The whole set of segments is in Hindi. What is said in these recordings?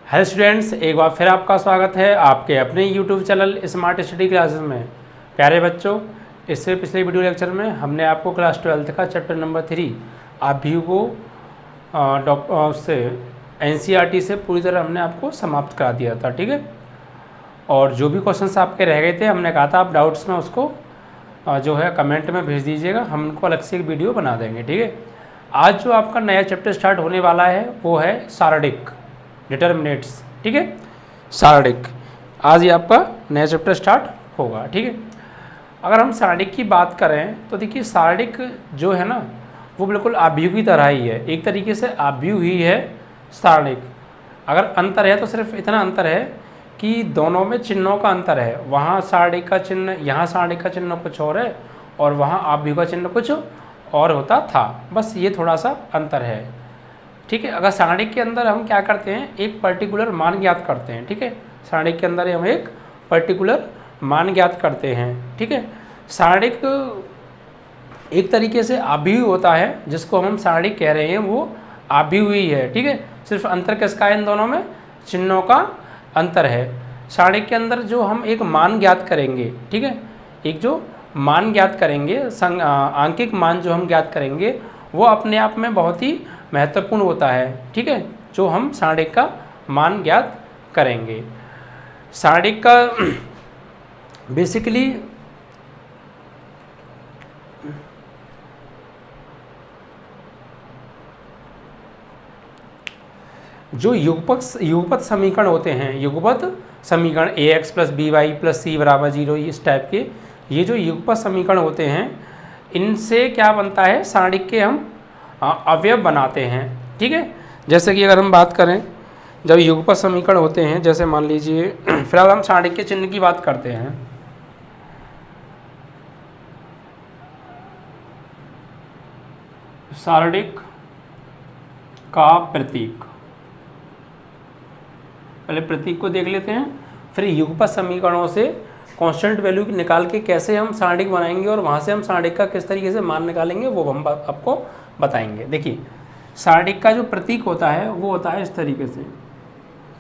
हेलो स्टूडेंट्स, एक बार फिर आपका स्वागत है आपके अपने YouTube channel smart study classes में। प्यारे बच्चों, इससे पिछले वीडियो लेक्चर में हमने आपको क्लास 12th का चैप्टर नंबर 3 अभी को से NCERT से पूरी तरह हमने आपको समाप्त करा दिया था। ठीक है, और जो भी क्वेश्चंस आपके रह गए थे हमने कहा था आप डाउट्स में उसको जो है कमेंट में भेज दीजिएगा, हम उनको अलग से एक वीडियो बना देंगे। ठीक है, आज जो आपका नया चैप्टर स्टार्ट होने वाला है वो है सारडिक डिटर्मिनेट्स। ठीक है, सारडिक आज ये आपका नया चैप्टर स्टार्ट होगा। ठीक है, अगर हम सारडिक की बात करें तो देखिए सारडिक जो है ना वो बिल्कुल आव्यूह की तरह ही है, एक तरीके से आव्यूह ही है सारडिक। अगर अंतर है तो सिर्फ इतना अंतर है कि दोनों में चिन्हों का अंतर है, वहाँ सारडिक का चिन्ह, यहाँ सारडिक का चिन्ह कुछ और है और वहाँ आव्यूह का चिन्ह कुछ और होता था, बस ये थोड़ा सा अंतर है। ठीक है, अगर सारडिक के अंदर हम क्या करते हैं, एक पर्टिकुलर मान ज्ञात करते हैं। ठीक है, सारडिक के अंदर हम एक पर्टिकुलर मान ज्ञात करते हैं। ठीक है, सारडिक एक तरीके से आव्यूह होता है, जिसको हम सारडिक कह रहे हैं वो आव्यूह ही है। ठीक है, सिर्फ अंतर किसका है, इन दोनों में चिन्हों का अंतर है। सारडिक के अंदर जो हम एक मान ज्ञात करेंगे, ठीक है, एक जो मान ज्ञात करेंगे, आंकिक मान जो हम ज्ञात करेंगे वो अपने आप में बहुत ही महत्वपूर्ण होता है। ठीक है, जो हम सारडिक का मान ज्ञात करेंगे। सारडिक का बेसिकली जो युगपत समीकरण होते हैं, युगपत समीकरण ax + by + c = 0, इस टाइप के ये जो युगपत समीकरण होते हैं, इनसे क्या बनता है, सारडिक के हम अवयव बनाते हैं। ठीक है, जैसे कि अगर हम बात करें जब युगपत समीकरण होते हैं, जैसे मान लीजिए फिलहाल हम सारडिक के चिन्ह की बात करते हैं। सारडिक का प्रतीक, पहले प्रतीक को देख लेते हैं, फिर युगपत समीकरणों से कांस्टेंट वैल्यू निकाल के कैसे हम सारडिक बनाएंगे और वहाँ से हम सारडिक का किस तरीके से मान निकालेंगे वो हम आपको बताएंगे। देखिए सारडिक का जो प्रतीक होता है वो होता है इस तरीके से,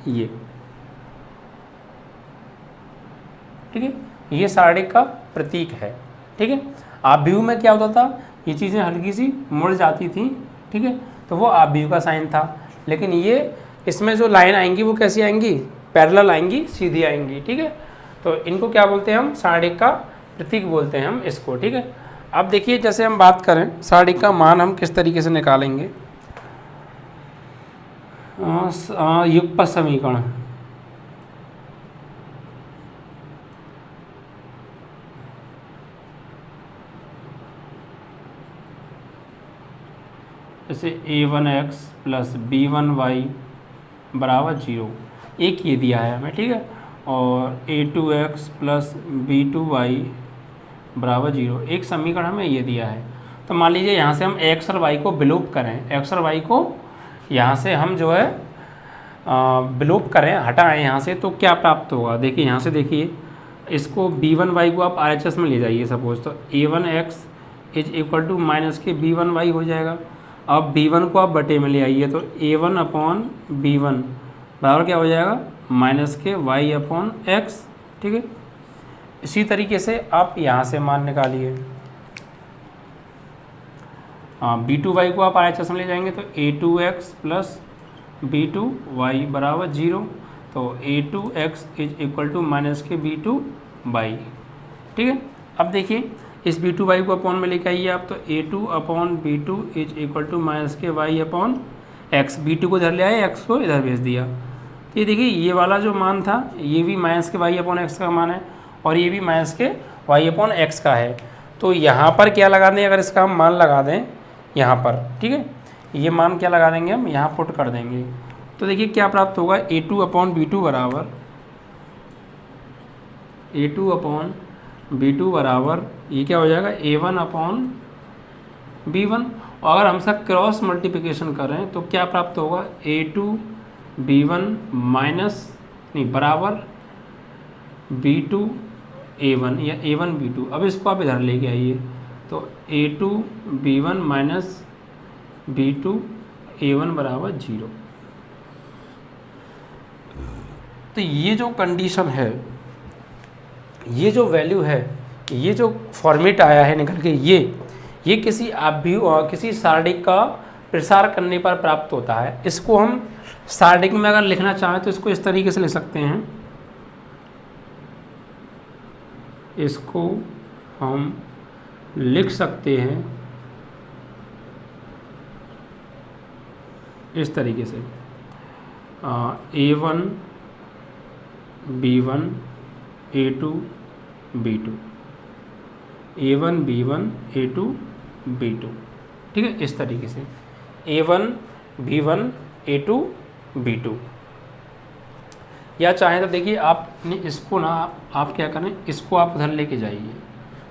ये ठीक है, ये सारडिक का प्रतीक है। ठीक है, आव्यूह में क्या होता था, ये चीज़ें हल्की सी मुड़ जाती थी। ठीक है, तो वो आव्यूह का साइन था, लेकिन ये इसमें जो लाइन आएंगी वो कैसी आएंगी, पैरेलल आएंगी, सीधी आएंगी। ठीक है, तो इनको क्या बोलते हैं हम, सारडिक का प्रतीक बोलते हैं हम इसको। ठीक है, अब देखिए जैसे हम बात करें सारडिक का मान हम किस तरीके से निकालेंगे, युगपत समीकरण, जैसे a1x + b1y = 0, एक ये दिया है हमें। ठीक है, और a2x + b2y = 0, एक समीकरण हमें ये दिया है। तो मान लीजिए यहाँ से हम x और y को विलोप करें, x और y को यहाँ से हम जो है विलोप करें, हटाएं यहाँ से, तो क्या प्राप्त होगा। देखिए यहाँ से देखिए, इसको b1y को आप RHS में ले जाइए सपोज, तो a1x = के b1y हो जाएगा। अब b1 को आप बटे में ले आइए, तो a1/b1 बराबर क्या हो जाएगा, के y/x। ठीक है, इसी तरीके से आप यहाँ से मान निकालिए, b2y को आप RHS में ले जाएंगे तो a2x + b2y = 0, तो a2x = के b2y। ठीक है, अब देखिए इस b2y को अपॉन में लेके आइए आप, तो a2/b2 = के y/x, b2 को इधर ले आए, x को इधर भेज दिया। तो ये देखिए ये वाला जो मान था ये भी के y/x का मान है और ये भी के y/x का है। तो यहाँ पर क्या लगा दें, अगर इसका हम मान लगा दें यहाँ पर, ठीक है, ये मान क्या लगा देंगे हम, यहाँ पुट कर देंगे, तो देखिए क्या प्राप्त होगा, a2/b2 बराबर ये क्या हो जाएगा, a1/b1। और अगर हम इसका क्रॉस मल्टीप्लिकेशन करें तो क्या प्राप्त होगा, a2b1 बराबर b2a1 या a1b2। अब इसको आप इधर लेके आइए, तो a2b1 - b2a1 = 0। तो ये जो कंडीशन है, ये जो वैल्यू है, ये जो फॉर्मेट आया है निकल के, ये किसी सारणी का प्रसार करने पर प्राप्त होता है। इसको हम सारणी में अगर लिखना चाहें तो इसको इस तरीके से लिख सकते हैं, इसको हम लिख सकते हैं इस तरीके से, A1 B1 A2 B2, A1 B1 A2 B2, ठीक है, इस तरीके से A1 B1 A2 B2। या चाहें तो देखिए आपने इसको ना, आप क्या करें, इसको आप उधर लेके जाइए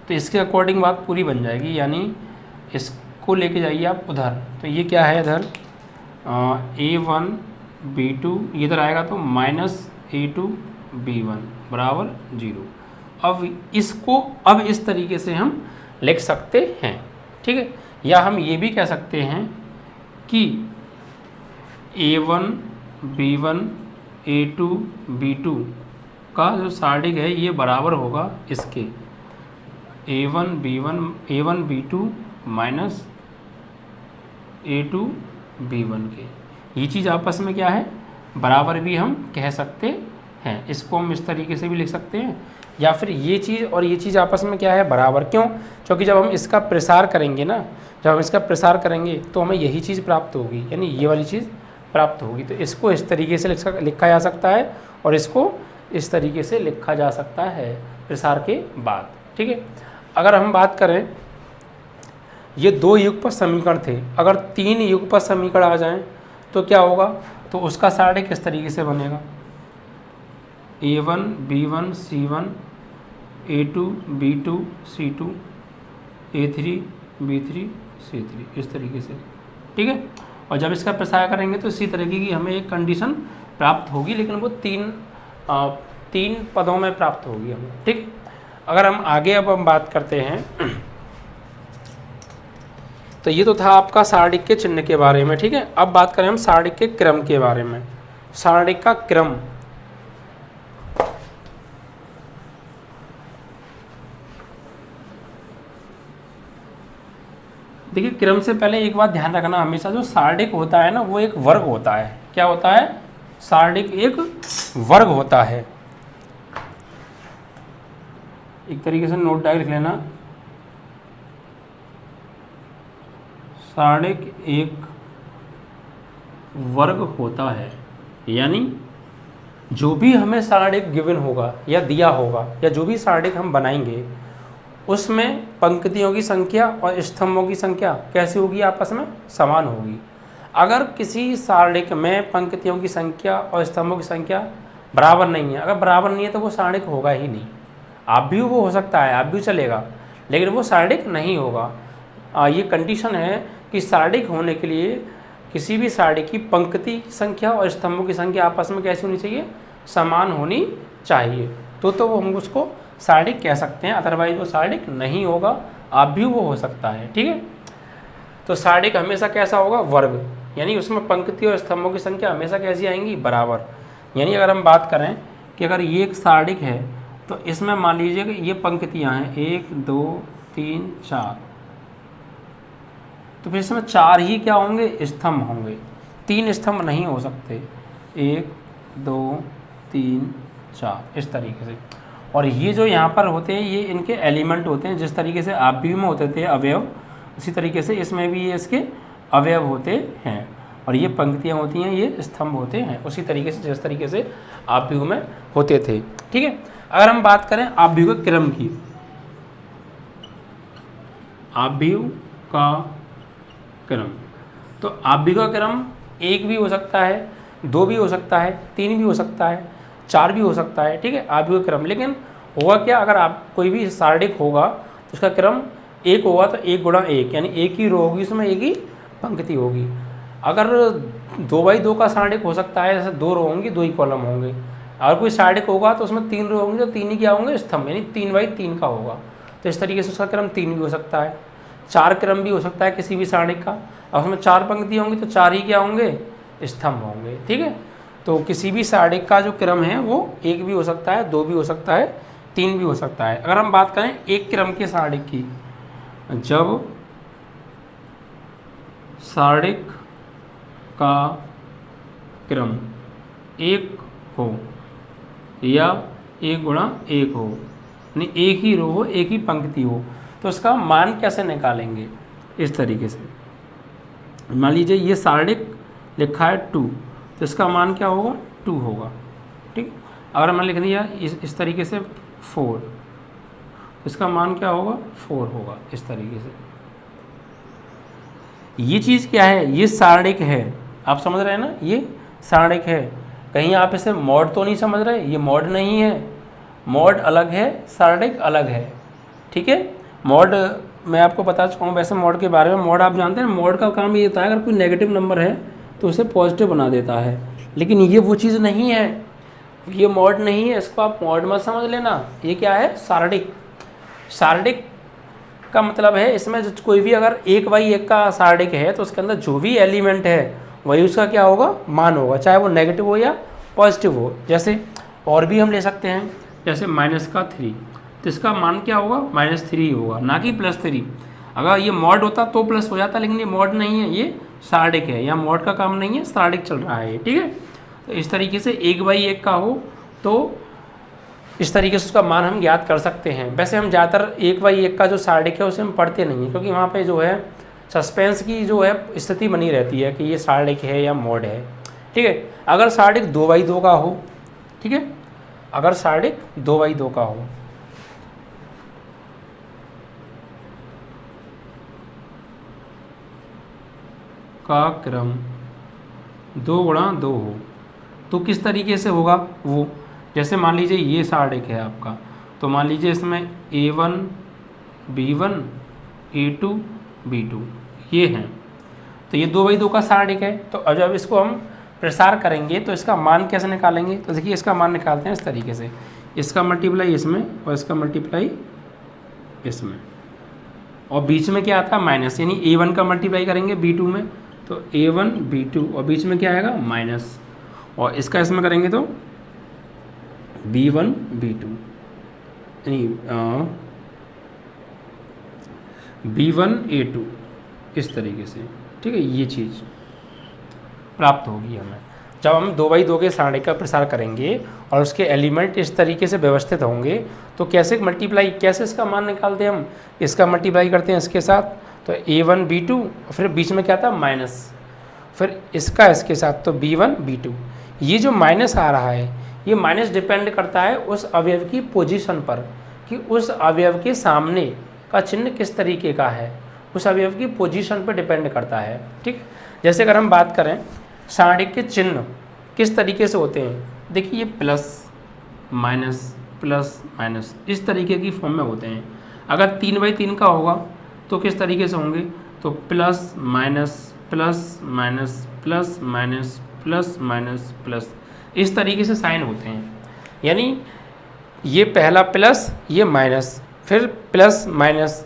तो इसके अकॉर्डिंग बात पूरी बन जाएगी, यानी इसको लेके जाइए आप उधर। तो ये क्या है इधर, A1 B2, इधर आएगा तो -A2 B1 बराबर 0। अब इसको अब इस तरीके से हम लिख सकते हैं, ठीक है। या हम ये भी कह सकते हैं कि A1 B1 A2 B2 का जो सारणिक है ये बराबर होगा इसके A1 B2 minus A2 B1 के। ये चीज़ आपस में क्या है, बराबर भी हम कह सकते हैं। इसको हम इस तरीके से भी लिख सकते हैं, या फिर ये चीज़ और ये चीज़ आपस में क्या है, बराबर। क्यों? क्योंकि जब हम इसका प्रसार करेंगे ना, जब हम इसका प्रसार करेंगे तो हमें यही चीज़ प्राप्त होगी, यानी ये वाली चीज़ प्राप्त होगी। तो इसको इस तरीके से लिखा जा सकता है और इसको इस तरीके से लिखा जा सकता है प्रसार के बाद, ठीक है। अगर हम बात करें, ये 2 युगपत समीकरण थे, अगर 3 युगपत समीकरण आ जाएं तो क्या होगा, तो उसका सारणिक किस तरीके से बनेगा, A1 B1 C1 A2 B2 C2 A3 B3 C3, इस तरीके से, ठीक है। और जब इसका प्रसार करेंगे तो इसी तरीके की हमें एक कंडीशन प्राप्त होगी, लेकिन वो तीन पदों में प्राप्त होगी हमें, ठीक। अगर हम आगे अब हम बात करते हैं, तो ये तो था आपका सारणिक के चिन्ह के बारे में, ठीक है। अब बात करें हम सारणिक के क्रम के बारे में। सारणिक का क्रम, देखिए क्रम से पहले एक बात ध्यान रखना, हमेशा जो सारणिक होता है ना वो एक वर्ग होता है। क्या होता है? सारणिक एक वर्ग होता है। एक तरीके से नोट डायरेक्ट लिख लेना, सारणिक एक वर्ग होता है, यानी जो भी हमें सारणिक गिवन होगा या दिया होगा, या जो भी सारणिक हम बनाएंगे उसमें पंक्तियों की संख्या और स्तंभों की संख्या कैसी होगी, आपस में समान होगी। अगर किसी सारणिक में पंक्तियों की संख्या और स्तंभों की संख्या बराबर नहीं है, अगर बराबर नहीं है तो वो सारणिक होगा ही नहीं। आप भी वो हो सकता है, आप भी चलेगा, लेकिन वो सारणिक नहीं होगा। ये कंडीशन है कि सारणिक होने के लिए किसी भी सारणी की पंक्ति संख्या और स्तंभों की संख्या आपस में कैसी होनी चाहिए, समान होनी चाहिए, तो वो हम उसको सारणिक कह सकते हैं। अदरवाइज वो सारणिक नहीं होगा, आप भी वो हो सकता है, ठीक है। तो सारणिक हमेशा कैसा होगा, वर्ग, यानी उसमें पंक्ति और स्तंभों की संख्या हमेशा कैसी आएंगी, बराबर। यानी अगर हम बात करें कि अगर ये एक सारणिक है तो इसमें मान लीजिए कि ये पंक्तियाँ हैं 1 2 3 4, तो फिर इसमें 4 ही क्या होंगे, स्तंभ होंगे, 3 स्तंभ नहीं हो सकते। 1 2 3 4 इस तरीके से। और ये जो यहाँ पर होते हैं ये इनके एलिमेंट होते हैं, जिस तरीके से आप भी में होते थे अवयव, उसी तरीके से इसमें भी ये इसके अवयव होते हैं। और ये पंक्तियाँ होती हैं, ये स्तंभ होते हैं, उसी तरीके से जिस तरीके से आप भी में होते थे, ठीक है। अगर हम बात करें आव्यूह के क्रम की, आव्यूह का क्रम, तो आव्यूह का क्रम 1 भी हो सकता है, 2 भी हो सकता है, 3 भी हो सकता है, 4 भी हो सकता है, ठीक है, आव्यूह क्रम। लेकिन होगा क्या, अगर आप कोई भी सारणिक होगा तो उसका क्रम 1 होगा तो 1 गुणा 1, यानी 1 ही रो होगी, उसमें 1 ही पंक्ति होगी। अगर 2x2 का सारणिक हो सकता है, जैसे 2 रो होंगी 2 ही कॉलम होंगे। अगर कोई सारणिक होगा तो उसमें 3 रो होंगी तो 3 ही क्या होंगे, स्तंभ, यानी 3x3 का होगा। तो इस तरीके से उसका क्रम 3 भी हो सकता है। 4 क्रम भी हो सकता है किसी भी सारणिक का, और उसमें 4 पंक्ति होंगी तो 4 ही क्या होंगे, स्तंभ होंगे, ठीक है। तो किसी भी सारणिक का जो क्रम है वो 1 भी हो सकता है, 2 भी हो सकता है, 3 भी हो सकता है। अगर हम बात करें एक क्रम के सारणिक की, जब सारणिक का क्रम 1 हो या 1 गुणा 1 हो, यानी एक ही रो हो, एक ही पंक्ति हो, तो उसका मान कैसे निकालेंगे? इस तरीके से मान लीजिए ये सारणिक लिखा है 2, तो इसका मान क्या होगा? 2 होगा। ठीक, अगर हमने लिख दिया इस तरीके से 4, इसका मान क्या होगा? 4 होगा। इस तरीके से ये चीज़ क्या है? ये सारणिक है, आप समझ रहे हैं ना, ये सारणिक है। कहीं आप इसे मॉड तो नहीं समझ रहे, ये मॉड नहीं है, मॉड अलग है, सारणिक अलग है। ठीक है, मॉड मैं आपको बता चुका हूँ वैसे मॉड के बारे में। मॉड आप जानते हैं, मॉड का काम ये होता है अगर कोई नेगेटिव नंबर है तो उसे पॉजिटिव बना देता है, लेकिन ये वो चीज़ नहीं है, ये मॉड नहीं है, इसको आप मॉड मत समझ लेना। ये क्या है? सारणिक। सारणिक का मतलब है इसमें जो कोई भी अगर 1/1 का सारणिक है तो उसके अंदर जो भी एलिमेंट है वही उसका क्या होगा? मान होगा, चाहे वो नेगेटिव हो या पॉजिटिव हो। जैसे और भी हम ले सकते हैं, जैसे -3, तो इसका मान क्या होगा? -3 होगा, ना कि +3। अगर ये मॉड होता तो प्लस हो जाता, लेकिन ये मॉड नहीं है, ये सारणिक है। यहाँ मॉड का काम नहीं है, सारणिक चल रहा है। ठीक है, तो इस तरीके से 1/1 का हो तो इस तरीके से उसका मान हम ज्ञात कर सकते हैं। वैसे हम ज़्यादातर 1/1 का जो सारणिक है उसे हम पढ़ते नहीं हैं, क्योंकि वहाँ पे जो है सस्पेंस की जो है स्थिति बनी रहती है कि ये सारणिक है या मॉड है। ठीक है, अगर सारणिक 2/2 का हो, ठीक है, अगर सारणिक 2/2 का हो, का क्रम 2 गुणा 2 हो, तो किस तरीके से होगा वो? जैसे मान लीजिए ये सारणिक है आपका, तो मान लीजिए इसमें A1 B1 A2 B2 ये हैं, तो ये 2/2 का सारणिक है। तो अब जब इसको हम प्रसार करेंगे तो इसका मान कैसे निकालेंगे? तो देखिए इसका मान निकालते हैं इस तरीके से, इसका मल्टीप्लाई इसमें और इसका मल्टीप्लाई इसमें, और बीच में क्या आता है? माइनस, यानी A1 का मल्टीप्लाई करेंगे B2 में तो A1 B2 और बीच में क्या आएगा? माइनस, और इसका इसमें करेंगे तो B1 B2 यानी B1 A2 इस तरीके से। ठीक है, ये चीज़ प्राप्त होगी हमें जब हम 2/2 के सारणिक का प्रसार करेंगे और उसके एलिमेंट इस तरीके से व्यवस्थित होंगे। तो कैसे मल्टीप्लाई, कैसे इसका मान निकालते हैं हम? इसका मल्टीप्लाई करते हैं इसके साथ, तो A1 B2, फिर बीच में क्या था? माइनस, फिर इसका इसके साथ, तो B1 B2। ये जो माइनस आ रहा है, ये माइनस डिपेंड करता है उस अवयव की पोजीशन पर, कि उस अवयव के सामने का चिन्ह किस तरीके का है, उस अवयव की पोजीशन पर डिपेंड करता है। ठीक, जैसे अगर हम बात करें सारणिक के चिन्ह किस तरीके से होते हैं, देखिए ये प्लस माइनस इस तरीके की फॉर्म में होते हैं। अगर 3/3 का होगा तो किस तरीके से होंगे? तो plus minus plus minus plus minus plus minus plus, इस तरीके से साइन होते हैं। यानी ये पहला प्लस, ये माइनस, फिर प्लस माइनस,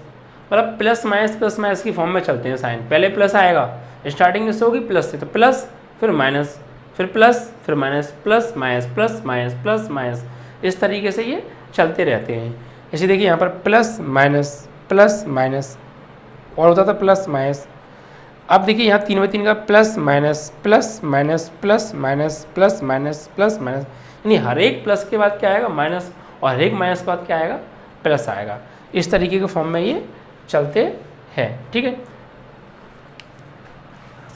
मतलब प्लस माइनस की फॉर्म में चलते हैं साइन। पहले प्लस आएगा, स्टार्टिंग इससे होगी प्लस से, तो प्लस फिर माइनस फिर प्लस फिर minus, plus minus plus minus plus minus, इस तरीके से ये चलते रहते हैं। इसे देखिए यहाँ पर प्लस माइनस और होता था प्लस माइनस। अब देखिए यहाँ 3/3 का plus minus plus minus plus minus plus minus plus minus, यानी हर एक प्लस के बाद क्या आएगा? माइनस, और हर एक माइनस के बाद क्या आएगा? प्लस आएगा। इस तरीके के फॉर्म में ये चलते हैं। ठीक है,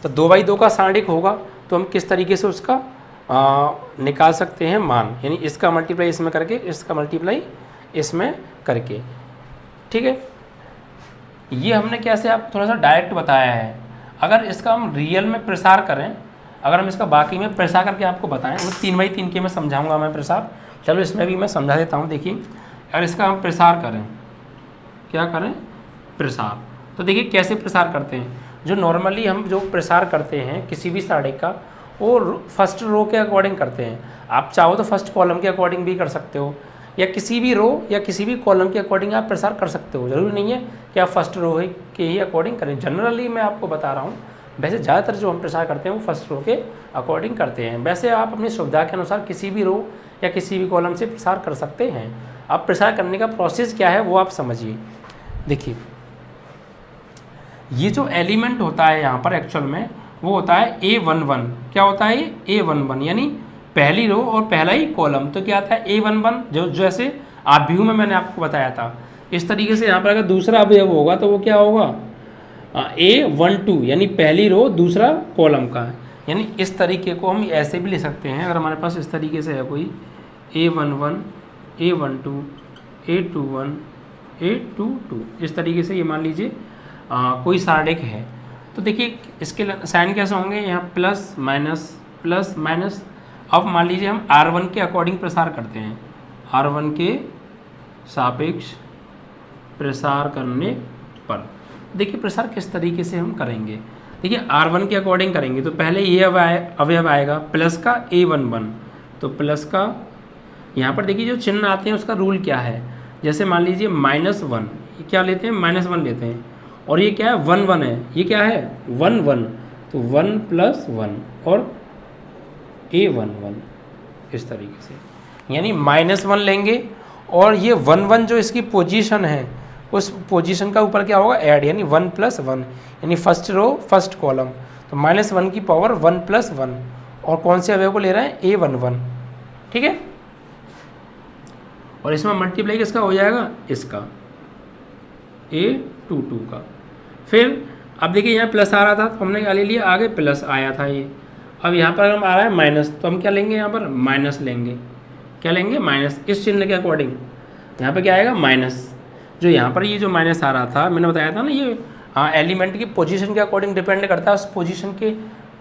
तो 2/2 का सारणिक होगा तो हम किस तरीके से उसका निकाल सकते हैं मान, यानी इसका मल्टीप्लाई इसमें करके, इसका मल्टीप्लाई इसमें करके। ठीक है, ये हमने कैसे आपको थोड़ा सा डायरेक्ट बताया है। अगर इसका हम रियल में प्रसार करें, अगर हम इसका बाकी में प्रसार करके आपको बताएं, वो 3/3 के में समझाऊंगा मैं प्रसार। चलो इसमें भी मैं समझा देता हूँ। देखिए अगर इसका हम प्रसार करें, क्या करें? प्रसार, तो देखिए कैसे प्रसार करते हैं। जो नॉर्मली हम जो प्रसार करते हैं किसी भी सारणिक का, वो फर्स्ट रो के अकॉर्डिंग करते हैं। आप चाहो तो फर्स्ट कॉलम के अकॉर्डिंग भी कर सकते हो, या किसी भी रो या किसी भी कॉलम के अकॉर्डिंग आप प्रसार कर सकते हो। ज़रूरी नहीं है कि आप फर्स्ट रो के ही अकॉर्डिंग करें। जनरली मैं आपको बता रहा हूँ वैसे ज़्यादातर जो हम प्रसार करते हैं वो फर्स्ट रो के अकॉर्डिंग करते हैं। वैसे आप अपनी सुविधा के अनुसार किसी भी रो या किसी भी कॉलम से प्रसार कर सकते हैं। अब प्रसार करने का प्रोसेस क्या है वो आप समझिए। देखिए, ये जो एलिमेंट होता है यहाँ पर एक्चुअल में वो होता है A11। क्या होता है ये A11, यानी पहली रो और पहला ही कॉलम। तो क्या आता है A11, जो जैसे आप व्यू में मैंने आपको बताया था इस तरीके से। यहाँ पर अगर दूसरा अवयव होगा तो वो क्या होगा A12, यानी पहली रो दूसरा कॉलम का। यानी इस तरीके को हम ऐसे भी ले सकते हैं, अगर हमारे पास इस तरीके से है कोई A11, A12, A21, A22, इस तरीके से ये मान लीजिए कोई सारणिक है। तो देखिए इसके साइन कैसे होंगे, यहाँ प्लस माइनस। अब मान लीजिए हम R1 के अकॉर्डिंग प्रसार करते हैं, R1 के सापेक्ष प्रसार करने पर देखिए प्रसार किस तरीके से हम करेंगे। देखिए R1 के अकॉर्डिंग करेंगे तो पहले ये अवयव आएगा प्लस का A11। तो प्लस का यहाँ पर देखिए जो चिन्ह आते हैं उसका रूल क्या है, जैसे मान लीजिए -1, ये क्या लेते हैं -1 लेते हैं, और ये क्या है 1 है, ये क्या है 1 तो 1 + 1 और A11 इस तरीके से, यानी -1 लेंगे और ये 1 जो इसकी पोजीशन है उस पोजीशन का ऊपर क्या होगा ऐड, यानी 1 + 1, यानी फर्स्ट रो फर्स्ट कॉलम। तो -1 की पावर 1 + 1, और कौन से अवयव को ले रहे हैं A11, ठीक है। और इसमें मल्टीप्लाई किसका हो जाएगा, इसका A22 का। फिर अब देखिए यहाँ प्लस आ रहा था तो हमने क्या ले लिया, आगे प्लस आया था ये। अब यहाँ पर हम आ रहा है माइनस, तो हम क्या लेंगे, यहाँ पर माइनस लेंगे। क्या लेंगे, माइनस। इस चिन्ह के अकॉर्डिंग यहाँ पर क्या आएगा माइनस। जो यहाँ पर ये जो माइनस आ रहा था मैंने बताया था ना, ये एलिमेंट की पोजीशन के अकॉर्डिंग डिपेंड करता है, उस पोजीशन के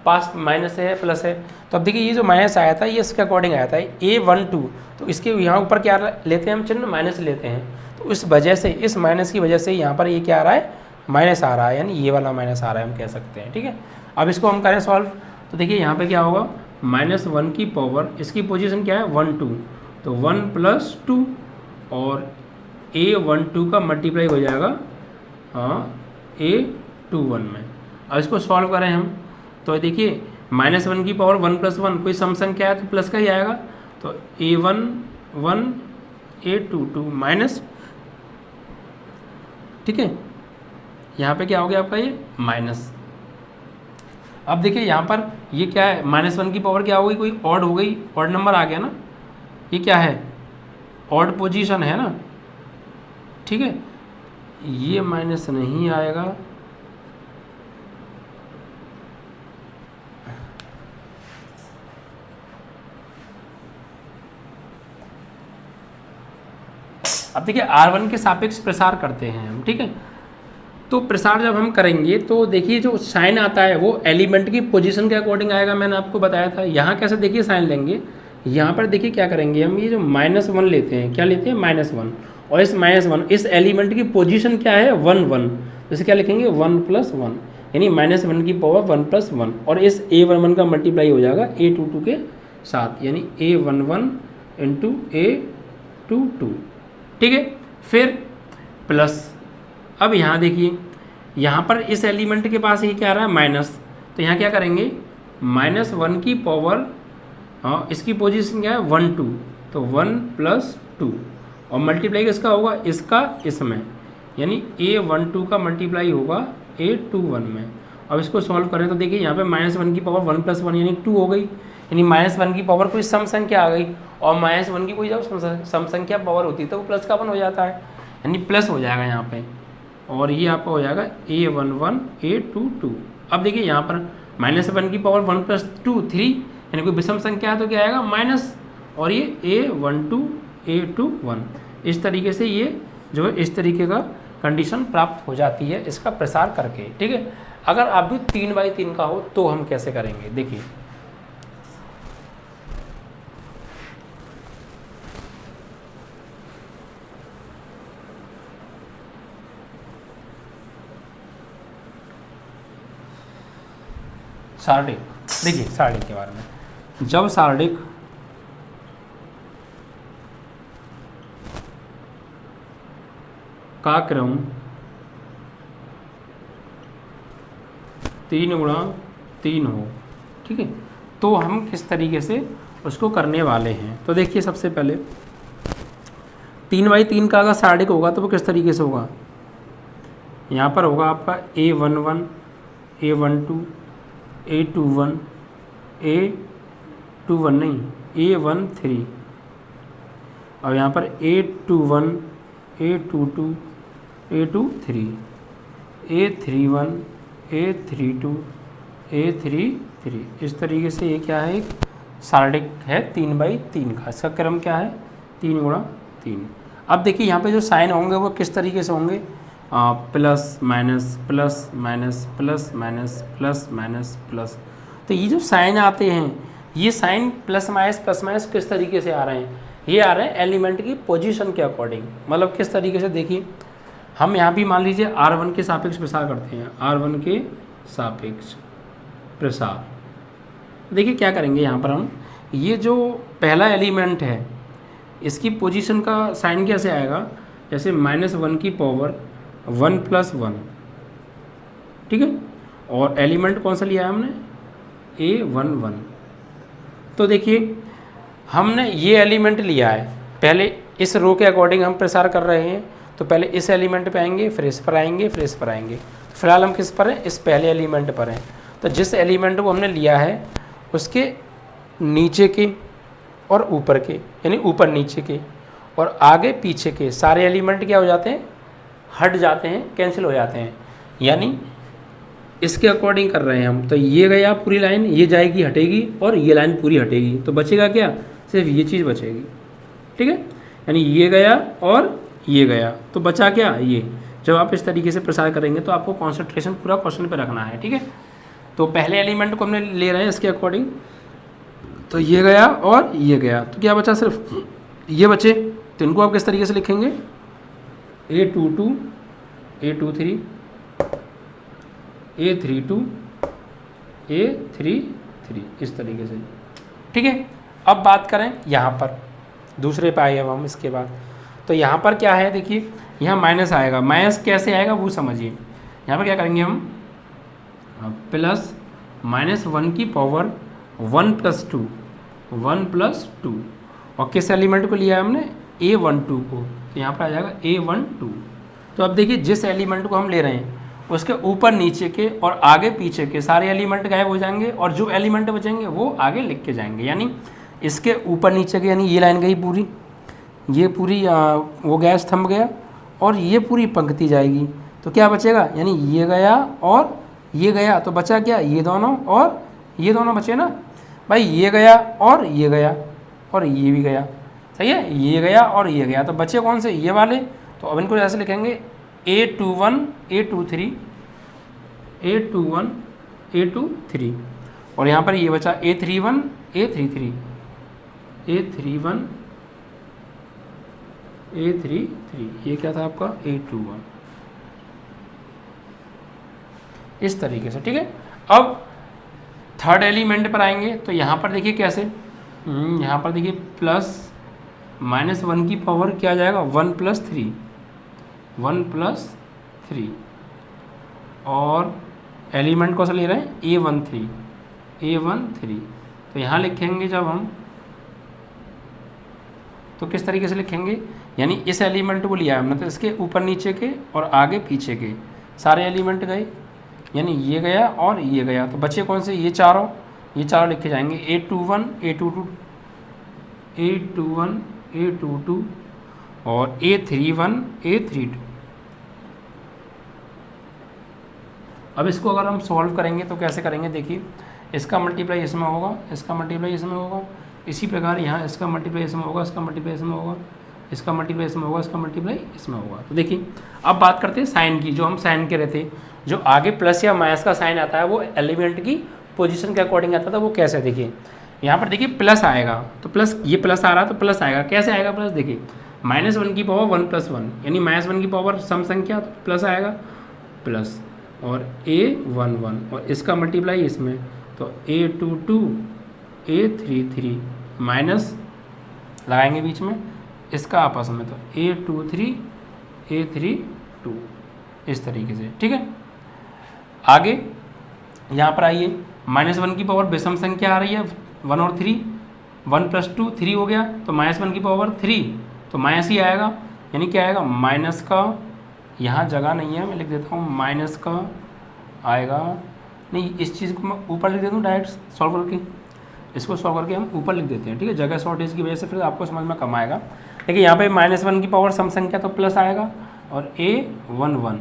पास माइनस है प्लस है। तो अब देखिए ये जो माइनस आया था ये इसके अकॉर्डिंग आया था A12, तो इसके यहाँ ऊपर क्या लेते हैं हम चिन्ह, माइनस लेते हैं। तो इस वजह से, इस माइनस की वजह से यहाँ पर ये क्या आ रहा है, माइनस आ रहा है, यानी ये वाला माइनस आ रहा है हम कह सकते हैं, ठीक है। अब इसको हम करें सॉल्व, तो देखिए यहाँ पे क्या होगा, -1 की पावर, इसकी पोजीशन क्या है 1 2, तो 1 + 2 और A12 का मल्टीप्लाई हो जाएगा A21 में। अब इसको सॉल्व करें हम, तो देखिए -1 की पावर 1 + 1, कोई सम संख्या है तो प्लस का ही आएगा। तो A11 A22 माइनस, ठीक है। यहाँ पे क्या हो गया आपका ये माइनस। अब देखिए यहाँ पर ये क्या है, -1 की पावर क्या हो गई, कोई ऑड हो गई, ऑड नंबर आ गया ना, ये क्या है ऑड पोजीशन है ना, ठीक है। ये माइनस नहीं आएगा, अब देखिए R1 के सापेक्ष प्रसार करते हैं हम, ठीक है। तो प्रसार जब हम करेंगे तो देखिए जो साइन आता है वो एलिमेंट की पोजीशन के अकॉर्डिंग आएगा, मैंने आपको बताया था। यहाँ कैसे देखिए साइन लेंगे, यहाँ पर देखिए क्या करेंगे हम, ये जो -1 लेते हैं, क्या लेते हैं -1, और इस -1 इस एलिमेंट की पोजीशन क्या है 1 1, तो इसे क्या लिखेंगे 1 + 1, यानी -1 की पावर 1 + 1, और इस A11 का मल्टीप्लाई हो जाएगा A22 के साथ, यानी A11 × A22, ठीक है। फिर प्लस, अब यहाँ देखिए यहाँ पर इस एलिमेंट के पास ये क्या आ रहा है माइनस, तो यहाँ क्या करेंगे -1 की पावर, इसकी पोजीशन क्या है 1 2, तो 1 + 2, और मल्टीप्लाई किसका होगा, इसका इसमें, यानी A12 का मल्टीप्लाई होगा A21 में। अब इसको सॉल्व करें तो देखिए यहाँ पे -1 की पावर 1 + 1 यानी 2 हो गई, यानी -1 की पावर कोई सम संख्या आ गई, और -1 की कोई जब सम संख्या पावर होती है तो वो प्लस का 1 हो जाता है, यानी प्लस हो जाएगा यहाँ पे, और ये आपका हो जाएगा A11 A22। अब देखिए यहाँ पर -1 की पावर 1 + 2 3, यानी कोई विषम संख्या है तो क्या आएगा माइनस, और ये A12 A21, इस तरीके से ये जो है इस तरीके का कंडीशन प्राप्त हो जाती है इसका प्रसार करके, ठीक है। अगर आप भी 3x3 का हो तो हम कैसे करेंगे, देखिए सारणिक, देखिए सारणिक के बारे में, जब सारणिक का क्रम 3 गुणा 3 हो, ठीक है। तो हम किस तरीके से उसको करने वाले हैं, तो देखिए सबसे पहले 3/3 का अगर सारणिक होगा तो वो किस तरीके से होगा, यहाँ पर होगा आपका A11 A12 A21 A21 नहीं A13, और यहाँ पर A21 A22 A23 A31 A32 A33। इस तरीके से ये क्या है, एक सारणिक है 3/3 का। इसका क्रम क्या है, 3 गुणा 3। अब देखिए यहाँ पे जो साइन होंगे वो किस तरीके से होंगे, plus minus plus minus plus minus plus minus plus. तो ये जो साइन आते हैं, ये साइन प्लस माइनस किस तरीके से आ रहे हैं, ये आ रहे हैं एलिमेंट की पोजीशन के अकॉर्डिंग। मतलब किस तरीके से, देखिए हम यहाँ भी मान लीजिए R1 के सापेक्ष प्रसार करते हैं, R1 के सापेक्ष प्रसार। देखिए क्या करेंगे यहाँ पर हम, ये जो पहला एलिमेंट है इसकी पोजीशन का साइन कैसे आएगा, जैसे -1 की पावर 1 + 1, ठीक है। और एलिमेंट कौन सा लिया है हमने, A11। तो देखिए हमने ये एलिमेंट लिया है, पहले इस रो के अकॉर्डिंग हम प्रसार कर रहे हैं, तो पहले इस एलिमेंट पे आएंगे, फिर इस पर आएंगे, फिर इस पर आएंगे। तो फिलहाल हम किस पर हैं, इस पहले एलिमेंट पर हैं। तो जिस एलिमेंट को हमने लिया है उसके नीचे के और ऊपर के, यानी ऊपर नीचे के और आगे पीछे के सारे एलिमेंट क्या हो जाते हैं, हट जाते हैं, कैंसिल हो जाते हैं। यानी इसके अकॉर्डिंग कर रहे हैं हम। तो ये गया पूरी लाइन, ये जाएगी हटेगी, और ये लाइन पूरी हटेगी, तो बचेगा क्या, सिर्फ ये चीज़ बचेगी, ठीक है। यानी ये गया और ये गया, तो बचा क्या, ये। जब आप इस तरीके से प्रसार करेंगे तो आपको कॉन्सेंट्रेशन पूरा क्वेश्चन पे रखना है, ठीक है। तो पहले एलिमेंट को हमने ले रहे हैं इसके अकॉर्डिंग, तो ये गया और ये गया, तो क्या बचा, सिर्फ ये बचे। तो इनको आप किस तरीके से लिखेंगे, A22 A23 A32 A33, इस तरीके से, ठीक है। अब बात करें यहाँ पर दूसरे पे आए अब हम इसके बाद, तो यहाँ पर क्या है, देखिए यहाँ माइनस आएगा। माइनस कैसे आएगा वो समझिए। यहाँ पर क्या करेंगे हम, प्लस -1 की पावर 1 + 2 1 + 2, और किस एलिमेंट को लिया है हमने, A12 को, तो यहाँ पर आ जाएगा A12। तो अब देखिए जिस एलिमेंट को हम ले रहे हैं उसके ऊपर नीचे के और आगे पीछे के सारे एलिमेंट गायब हो जाएंगे, और जो एलिमेंट बचेंगे वो आगे लिख के जाएंगे। यानी इसके ऊपर नीचे के, यानी ये लाइन गई पूरी, ये पूरी वो गया, स्तंभ गया, और ये पूरी पंक्ति जाएगी, तो क्या बचेगा, यानी ये गया और ये गया, तो बचा क्या, ये दोनों और ये दोनों बचे ना भाई, ये गया और ये गया और ये भी गया, सही है, ये गया और ये गया, तो बचे कौन से, ये वाले। तो अब इनको ऐसे लिखेंगे A21 A23 A21 A23, और यहाँ पर ये बचा A31 A33 A31 A33, ये क्या था आपका A21, इस तरीके से, ठीक है। अब थर्ड एलिमेंट पर आएंगे, तो यहाँ पर देखिए कैसे, यहाँ पर देखिए +-1 की पावर क्या आ जाएगा, 1 + 3 1 + 3, और एलिमेंट कौन सा ले रहे हैं, A13 तो यहाँ लिखेंगे जब हम, तो किस तरीके से लिखेंगे, यानी इस एलिमेंट को लिया हमने, तो इसके ऊपर नीचे के और आगे पीछे के सारे एलिमेंट गए, यानी ये गया और ये गया, तो बचे कौन से, ये चारों लिखे जाएंगे, A21 A22 A21 A22 और A31 A32। अब इसको अगर हम सॉल्व करेंगे तो कैसे करेंगे, देखिए इसका मल्टीप्लाई इसमें होगा, इसका मल्टीप्लाई इसमें होगा, इसी प्रकार यहाँ इसका मल्टीप्लाई इसमें होगा, इसका मल्टीप्लाई इसमें होगा, इसका मल्टीप्लाई इसमें होगा, इसका मल्टीप्लाई इसमें होगा। तो देखिए अब बात करते हैं साइन की, जो हम साइन कह रहे थे, जो आगे प्लस या माइनस का साइन आता है वो एलिमेंट की पोजीशन के अकॉर्डिंग आता था, वो कैसे, देखिए यहाँ पर देखिए प्लस आएगा, तो प्लस, ये प्लस आ रहा है तो प्लस आएगा, कैसे आएगा प्लस, देखिए -1 की पावर 1 + 1, यानी -1 की पावर सम संख्या, तो प्लस आएगा प्लस, और A11 और इसका मल्टीप्लाई इसमें, तो A22 A33 माइनस लगाएंगे बीच में इसका आपस में, तो A23 A32, इस तरीके से, ठीक है। आगे यहाँ पर आइए, -1 की पावर विषम संख्या आ रही है 1 और 3, 1 + 2 3 हो गया, तो -1 की पावर 3 तो माइनस ही आएगा, यानी क्या आएगा माइनस का, यहाँ जगह नहीं है मैं लिख देता हूँ माइनस का आएगा, नहीं इस चीज़ को मैं ऊपर लिख देता हूँ डायरेक्ट सॉल्व करके, इसको सॉल्व करके हम ऊपर लिख देते हैं, ठीक है, जगह शॉर्टेज की वजह से फिर आपको समझ में कम आएगा। देखिए यहाँ पे -1 की पावर सम संख्या तो प्लस आएगा और A1 1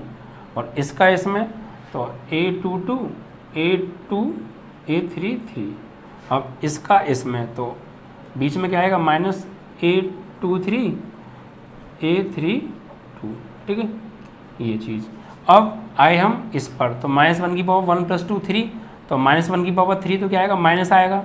और इसका इसमें तो A2 2 A2 A3 3, अब इसका इसमें तो बीच में क्या आएगा -A2 3 A3 2, ठीक है ये चीज़। अब आए हम इस पर, तो -1 की पावर 1 + 2 3, तो -1 की पावर 3 तो क्या आएगा माइनस आएगा,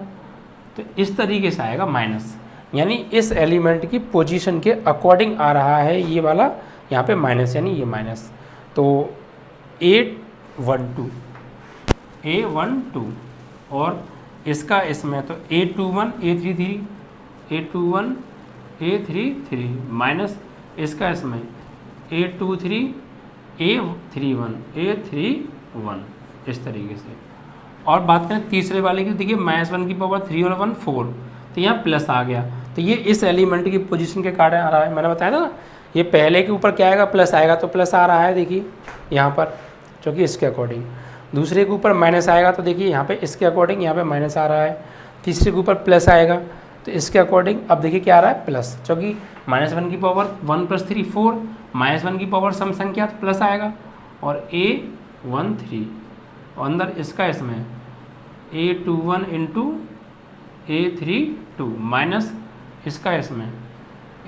तो इस तरीके से आएगा माइनस, यानी इस एलिमेंट की पोजीशन के अकॉर्डिंग आ रहा है ये वाला यहाँ पे माइनस, यानी ये माइनस। तो A12 और इसका इसमें तो A21 A33 A21 A33 minus इसका इसमें A23 A31 A31, इस तरीके से। और बात करें तीसरे वाले की, देखिए -1 की पावर 3 और 1 4, तो यहाँ प्लस आ गया, तो ये इस एलिमेंट की पोजीशन के कारण आ रहा है, मैंने बताया ना ये पहले के ऊपर क्या आएगा प्लस आएगा, तो प्लस आ रहा है देखिए यहाँ पर, क्योंकि इसके अकॉर्डिंग। दूसरे के ऊपर माइनस आएगा तो देखिए यहाँ पे इसके अकॉर्डिंग यहाँ पे माइनस आ रहा है। तीसरे के ऊपर प्लस आएगा तो इसके अकॉर्डिंग अब देखिए क्या आ रहा है प्लस, क्योंकि -1 की पावर 1 + 3 4, -1 की पावर सम संख्या तो प्लस आएगा और A13 और अंदर इसका इसमें A21 × A32 माइनस इसका इसमें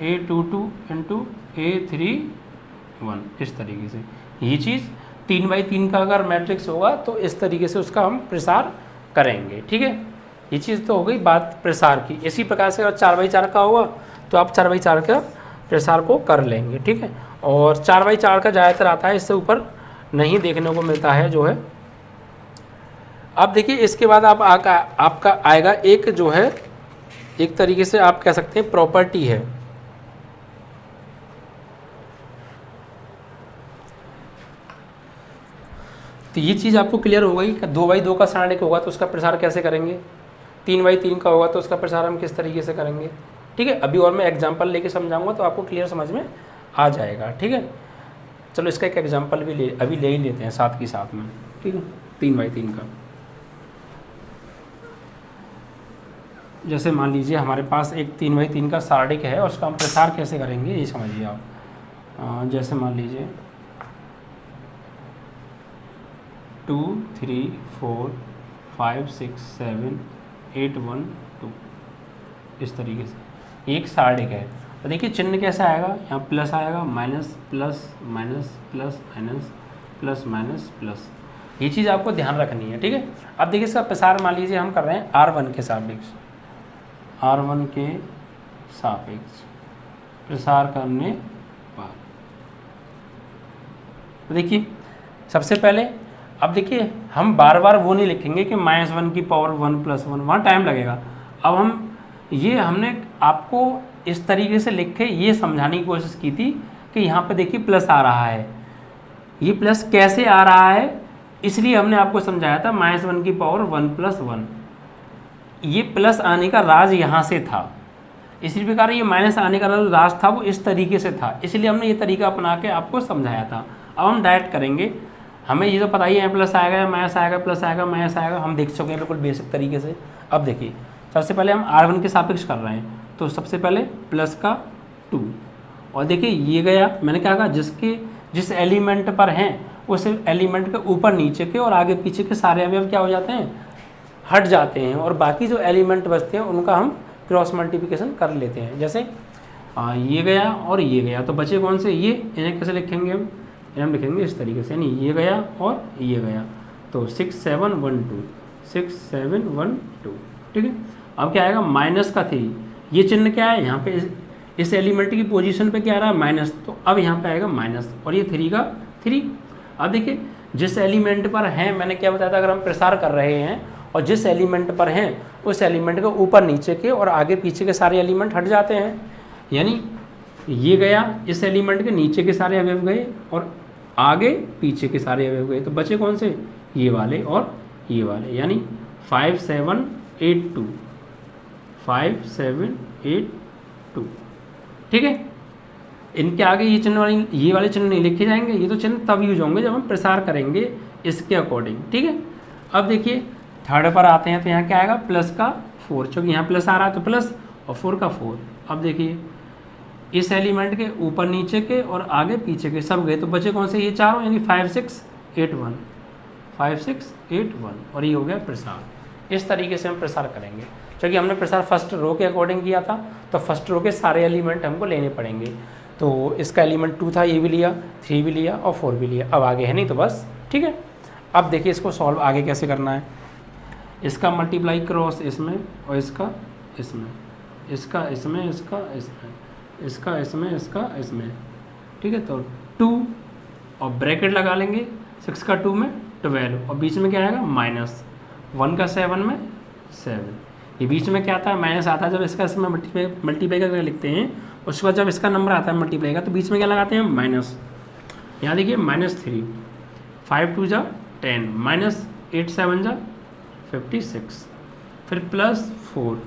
A22 × A31, इस तरीके से। ये चीज़ 3/3 का अगर मैट्रिक्स होगा तो इस तरीके से उसका हम प्रसार करेंगे, ठीक है। ये चीज़ तो हो गई बात प्रसार की। इसी प्रकार से अगर 4/4 का होगा तो आप 4/4 का प्रसार को कर लेंगे, ठीक है। और 4/4 का ज़्यादातर आता है, इससे ऊपर नहीं देखने को मिलता है जो है। अब देखिए इसके बाद आप आपका आएगा एक जो है, एक तरीके से आप कह सकते हैं प्रॉपर्टी है। तो ये चीज़ आपको क्लियर हो गई कि 2/2 का सारणिक होगा तो उसका प्रसार कैसे करेंगे, 3/3 का होगा तो उसका प्रसार हम किस तरीके से करेंगे, ठीक है। अभी और मैं एग्जांपल लेके समझाऊंगा तो आपको क्लियर समझ में आ जाएगा, ठीक है। चलो इसका एक एग्जांपल भी अभी ले ही लेते हैं साथ के साथ में, ठीक है। 3/3 का, जैसे मान लीजिए हमारे पास एक 3/3 का सारणिक है और उसका हम प्रसार कैसे करेंगे ये समझिए आप। जैसे मान लीजिए 2 3 4 5 6 7 8 1 2, इस तरीके से एक सारणिक है। तो देखिए चिन्ह कैसा आएगा, यहाँ प्लस आएगा, minus plus minus plus minus plus minus plus, ये चीज़ आपको ध्यान रखनी है, ठीक है। अब देखिए इसका प्रसार मान लीजिए हम कर रहे हैं R1 के सापेक्ष, R1 के सापेक्ष प्रसार करने पर। तो देखिए सबसे पहले अब देखिए हम बार बार वो नहीं लिखेंगे कि -1 की पावर 1 + 1, वहाँ टाइम लगेगा। अब हमने आपको इस तरीके से लिख के ये समझाने की कोशिश की थी कि यहाँ पे देखिए प्लस आ रहा है, ये प्लस कैसे आ रहा है, इसलिए हमने आपको समझाया था -1 की पावर 1 + 1। ये प्लस आने का राज यहाँ से था, इसी प्रकार ये माइनस आने का राज था वो इस तरीके से था, इसलिए हमने ये तरीका अपना के आपको समझाया था। अब हम डायरेक्ट करेंगे, हमें ये तो पता ही है प्लस आएगा या माइनस आएगा, प्लस आएगा माइनस आएगा, हम देख चुके हैं बिल्कुल बेसिक तरीके से। अब देखिए सबसे पहले हम R1 के सापेक्ष कर रहे हैं, तो सबसे पहले प्लस का 2 और देखिए ये गया, मैंने क्या कहा जिस एलिमेंट पर हैं उस एलिमेंट के ऊपर नीचे के और आगे पीछे के सारे अवयव क्या हो जाते हैं, हट जाते हैं, और बाकी जो एलिमेंट बचते हैं उनका हम क्रॉस मल्टीप्लिकेशन कर लेते हैं। जैसे ये गया और ये गया, तो बचे कौन से, ये, इन्हें कैसे लिखेंगे हम लिखेंगे इस तरीके से, यानी ये गया और ये गया, तो 6 7 1 2 6 7 1 2, ठीक है। अब क्या आएगा -3, ये चिन्ह क्या है यहाँ पे इस एलिमेंट की पोजीशन पे क्या आ रहा है माइनस, तो अब यहाँ पे आएगा माइनस, और ये 3 का 3। अब देखिए जिस एलिमेंट पर हैं, मैंने क्या बताया था, अगर हम प्रसार कर रहे हैं और जिस एलिमेंट पर हैं उस एलिमेंट के ऊपर नीचे के और आगे पीछे के सारे एलिमेंट हट जाते हैं, यानी ये गया, इस एलिमेंट के नीचे के सारे अवयव गए और आगे पीछे के सारे अवयव गए, तो बचे कौन से, ये वाले और ये वाले, यानी 5782, 5782, ठीक है। इनके आगे ये चिन्ह वाली, ये वाले चिन्ह नहीं लिखे जाएंगे, ये तो चिन्ह तब यूज होंगे जब हम प्रसार करेंगे इसके अकॉर्डिंग, ठीक है। अब देखिए थर्ड पर आते हैं, तो यहाँ क्या आएगा प्लस का 4, क्योंकि यहाँ प्लस आ रहा है तो प्लस और 4 का 4। अब देखिए इस एलिमेंट के ऊपर नीचे के और आगे पीछे के सब गए, तो बचे कौन से, ये चारों, यानी 5681, 5681, और ये हो गया प्रसार। इस तरीके से हम प्रसार करेंगे, क्योंकि हमने प्रसार फर्स्ट रो के अकॉर्डिंग किया था, तो फर्स्ट रो के सारे एलिमेंट हमको लेने पड़ेंगे। तो इसका एलिमेंट 2 था, ये भी लिया, 3 भी लिया और 4 भी लिया, अब आगे है नहीं तो बस, ठीक है। अब देखिए इसको सॉल्व आगे कैसे करना है। इसका मल्टीप्लाई क्रॉस इसमें और इसका इसमें, इसका इसमें, इसका इसमें, इसका इसमें, इसका इसमें, ठीक है। तो 2 और ब्रैकेट लगा लेंगे, 6 का 2 में 12, और बीच में क्या आएगा माइनस, 1 का 7 में 7। ये बीच में क्या आता है, माइनस आता है जब इसका इसमें मल्टीप्लाई करके लिखते हैं, उसके बाद जब इसका नंबर आता है मल्टीप्लाई का, तो बीच में क्या लगाते हैं माइनस। यहाँ देखिए -3, 5 2 जा 10, -8 7 जा 56, फिर +4,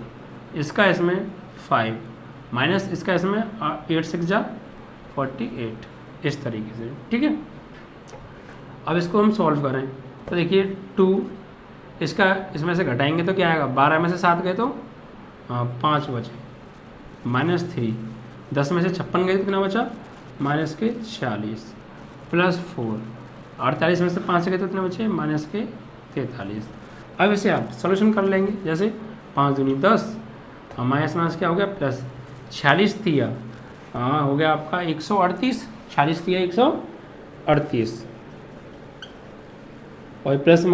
इसका इसमें 5, माइनस इसका इसमें 8 6 जा 48, इस तरीके से, ठीक है। अब इसको हम सॉल्व करें, तो देखिए 2 इसका इसमें से घटाएंगे तो क्या आएगा, 12 में से 7 गए तो 5 बचे, -3, 10 में से 56 गए तो कितना बचा, -46, +4, 48 में से 5 गए तो कितना बचे, -43। अब इसे आप सॉल्यूशन कर लेंगे, जैसे 5 दूनी 10, माइनस क्या हो गया प्लस, 46 दिया, हो गया आपका 138, 46 दिया 138, और प्लस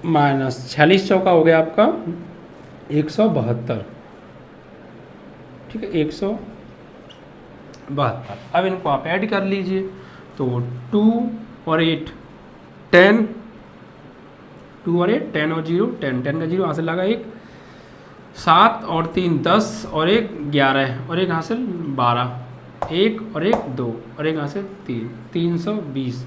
माइनस 46 चौका हो गया आपका 172, ठीक है, 172। अब इनको आप ऐड कर लीजिए, तो 2 और 8 10, 2 और 8 10 और 0 10, 10 का 0 हासिल लगा 1, 7 और 3 10 और 1 11 और 1 हासिल 12, 1 और 1 2 और 1 हासिल 3, 320।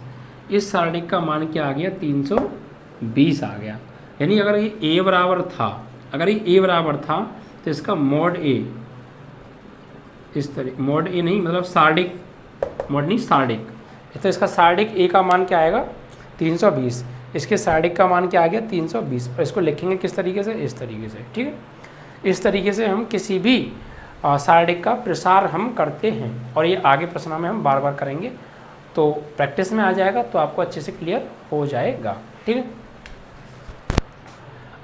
इस सारणिक का मान क्या आ गया, 320 आ गया। यानी अगर ये a बराबर था, अगर ये a बराबर था तो इसका मॉड a इस तरह, मॉड a नहीं मतलब सारणिक, मॉड नहीं सारणिक, तो इसका सारणिक a का मान क्या आएगा 320, इसके सारणिक का मान क्या आ गया 320। और इसको लिखेंगे किस तरीके से, इस तरीके से, ठीक है। इस तरीके से हम किसी भी सारणिक का प्रसार हम करते हैं, और ये आगे प्रश्नों में हम बार बार करेंगे, तो प्रैक्टिस में आ जाएगा तो आपको अच्छे से क्लियर हो जाएगा, ठीक है।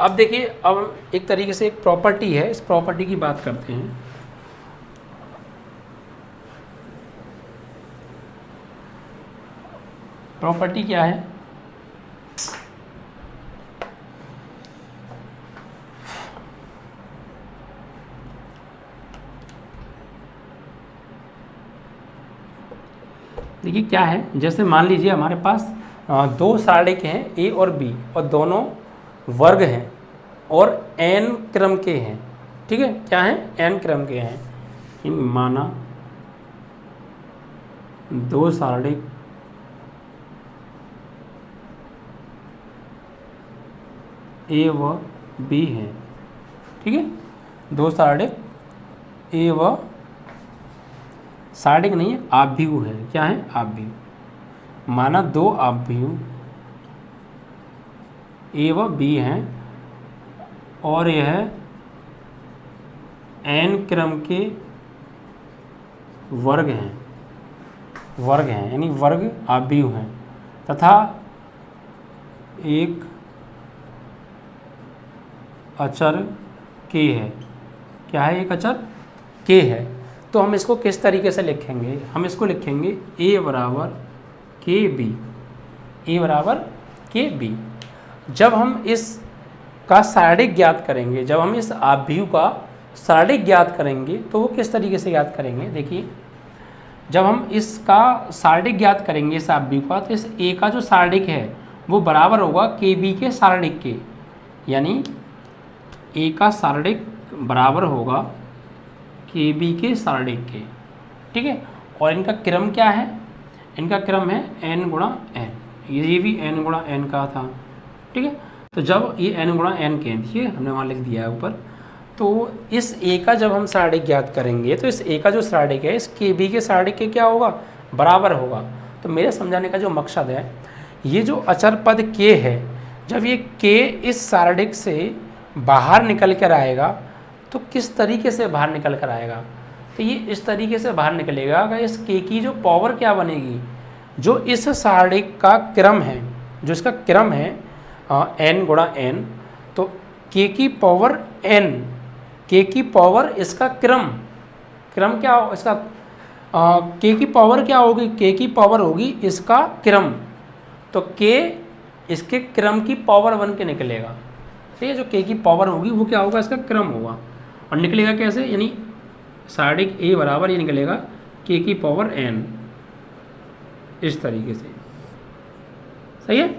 अब देखिए, अब एक तरीके से एक प्रॉपर्टी है, इस प्रॉपर्टी की बात करते हैं। प्रॉपर्टी क्या है, देखिए क्या है, जैसे मान लीजिए हमारे पास दो सारणिक हैं ए और बी, और दोनों वर्ग हैं और n क्रम के हैं, ठीक है, क्या है n क्रम के हैं। माना दो सारणिक ए व बी हैं, ठीक है, दो सारणिक ए व, सारणिक नहीं है आव्यूह है, क्या है आव्यूह। माना दो आव्यूह ए व बी हैं और यह n क्रम के वर्ग हैं, यानी वर्ग आव्यूह हैं, तथा एक अचर k है, क्या है, एक अचर k है। तो हम इसको किस तरीके से लिखेंगे, हम इसको लिखेंगे a बराबर के बी, a बराबर के बी। जब हम इस का सारणिक ज्ञात करेंगे, जब हम इस आव्यूह का सारणिक ज्ञात करेंगे, तो वो किस तरीके से ज्ञात करेंगे, देखिए जब हम इसका सारणिक ज्ञात करेंगे इस आव्यूह का, तो इस a का जो सारणिक है वो बराबर होगा के बी के सारणिक के, यानी a का सारणिक बराबर होगा के बी के सारणिक के, ठीक है। और इनका क्रम क्या है, इनका क्रम है n गुणा n, ये भी n गुणा n का था, ठीक है। तो जब ये n गुणा n के हैं, ठीक है, हमने वहाँ लिख दिया है ऊपर, तो इस a का जब हम सारणिक ज्ञात करेंगे तो इस a का जो सारणिक है इस के b के सारणिक के क्या होगा, बराबर होगा। तो मेरे समझाने का जो मकसद है, ये जो अचर पद k है, जब ये k इस सारणिक से बाहर निकल कर आएगा तो किस तरीके से बाहर निकल कर आएगा, तो ये इस तरीके से बाहर निकलेगा कि इस k की जो पावर क्या बनेगी, जो इस सारणिक का क्रम है, जो इसका क्रम है n गुणा n, तो k की पावर n, k की पावर इसका क्रम क्या हो इसका, k की पावर क्या होगी, k की पावर होगी इसका क्रम, तो k इसके क्रम की पावर 1 के निकलेगा। ठीक है, जो k की पावर होगी वो क्या होगा, इसका क्रम होगा। और निकलेगा कैसे, यानी सारणिक a बराबर ये निकलेगा k की पावर n, इस तरीके से। सही है।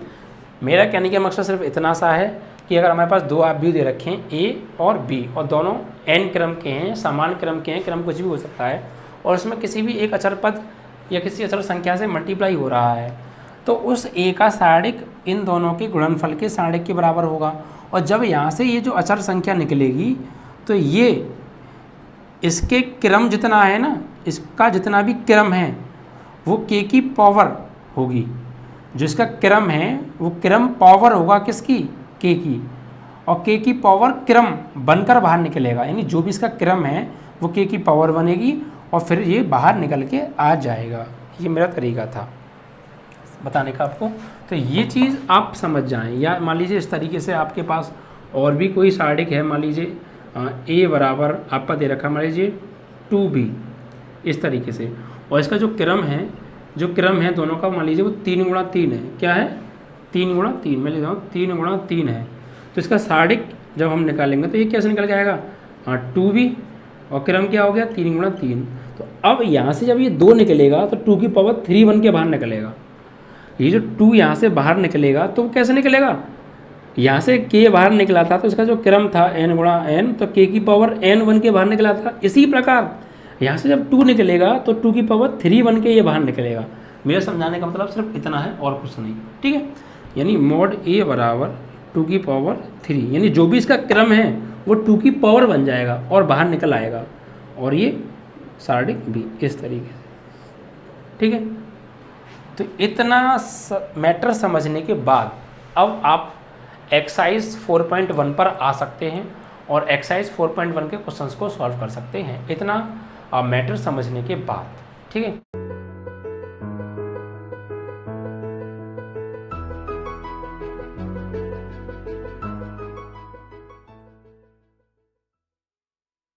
मेरा कहने का मकसद सिर्फ इतना सा है कि अगर हमारे पास दो आव्यूह दे रखे हैं a और b और दोनों n क्रम के हैं, समान क्रम के हैं, क्रम कुछ भी हो सकता है, और उसमें किसी भी एक अचर पद या किसी अचर संख्या से मल्टीप्लाई हो रहा है, तो उस a का सारणिक इन दोनों के गुणनफल के सारणिक के बराबर होगा। और जब यहाँ से ये जो अचर संख्या निकलेगी तो ये इसके क्रम जितना है ना, इसका जितना भी क्रम है वो k की पावर होगी, जो इसका क्रम है वो क्रम पावर होगा किसकी, k की, और k की पावर क्रम बनकर बाहर निकलेगा, यानी जो भी इसका क्रम है वो k की पावर बनेगी और फिर ये बाहर निकल के आ जाएगा। ये मेरा तरीका था बताने का आपको। तो ये चीज़ आप समझ जाएं, या मान लीजिए इस तरीके से आपके पास और भी कोई सारणिक है, मान लीजिए a बराबर आपका दे रखा, मान लीजिए 2b, इस तरीके से, और इसका जो क्रम है दोनों का, मान लीजिए वो 3 गुणा 3 है, क्या है 3 गुणा 3, मैं लिख रहा हूँ 3 गुणा 3 है। तो इसका सारणिक जब हम निकालेंगे तो ये कैसे निकल के आएगा, 2b, और क्रम क्या हो गया 3 गुणा 3। तो अब यहाँ से जब ये 2 निकलेगा तो 2 की पावर 3 1 के बाहर निकलेगा। ये जो 2 यहाँ से बाहर निकलेगा तो वो कैसे निकलेगा, यहाँ से k बाहर निकला था तो इसका जो क्रम था n गुणा n, तो k की पावर n 1 के बाहर निकला था। इसी प्रकार यहाँ से जब 2 निकलेगा तो 2 की पावर 3 1 के ये बाहर निकलेगा। मेरा समझाने का मतलब सिर्फ इतना है और कुछ नहीं। ठीक है, यानी मॉड a बराबर 2 की पावर 3, यानी जो भी इसका क्रम है वो 2 की पावर बन जाएगा और बाहर निकल आएगा, और ये सारणिक भी इस तरीके से। ठीक है, तो इतना मैटर समझने के बाद अब आप एक्सरसाइज 4.1 पर आ सकते हैं और एक्सरसाइज 4.1 के क्वेश्चंस को सॉल्व कर सकते हैं, इतना मैटर समझने के बाद। ठीक है।